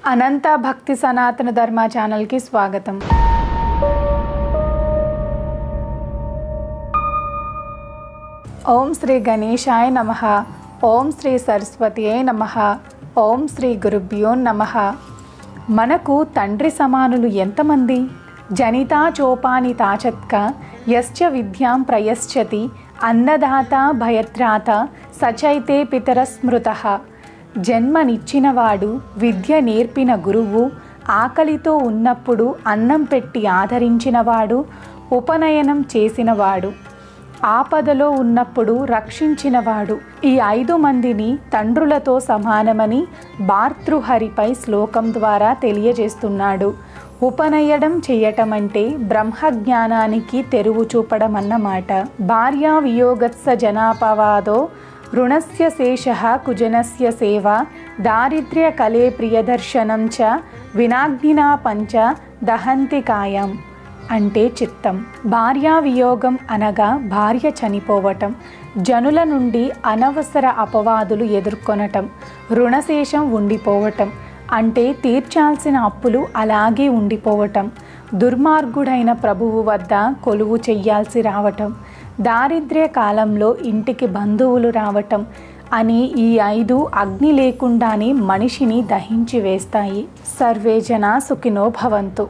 అనంత భక్తి సనాతన ధర్మ ఛానల్కి స్వాగతం. ఓం శ్రీ గణేశాయ నమః. ఓం శ్రీ సరస్వతియే నమః. ఓం శ్రీ గురుభ్యో నమః. మనకు తండ్రి సమానులు ఎంతమంది? జనితా చోపాని తాచత్క యశ్చ విద్యాం ప్రయశ్చతి అన్నదాత భయత్రాత సచైతే పితర స్మృతః. జన్మనిచ్చినవాడు, విద్య నేర్పిన గురువు, ఆకలితో ఉన్నప్పుడు అన్నం పెట్టి ఆదరించినవాడు, ఉపనయనం చేసినవాడు, ఆపదలో ఉన్నప్పుడు రక్షించినవాడు, ఈ 5 మందిని తండ్రులతో సమానమని భార్తృహరిపై శ్లోకం ద్వారా తెలియజేస్తున్నాడు. ఉపనయనం చేయటం అంటే బ్రహ్మజ్ఞానానికి తెరువు చూపడం అన్నమాట. భార్యా వియోగత్స జనాపవాదో రుణస్య శేషః కుజనస్య సేవ దారిద్ర్య కలే ప్రియదర్శనం చ వినాగ్నినా పంచ దహంతి కాయం. అంటే చిత్తం. భార్యా వియోగం అనగా భార్య చనిపోవటం, జనుల నుండి అనవసర అపవాదులు ఎదుర్కొనటం, రుణశేషం ఉండిపోవటం అంటే తీర్చాల్సిన అప్పులు అలాగే ఉండిపోవటం, దుర్మార్గుడైన ప్రభువు వద్ద కొలువు చెయ్యాల్సి రావటం, దారిద్ర్య కాలంలో ఇంటికి బంధువులు రావటం అని ఈ 5 అగ్ని లేకుండానే మనిషిని దహించి వేస్తాయి. సర్వే జనా సుఖినో భవంతు.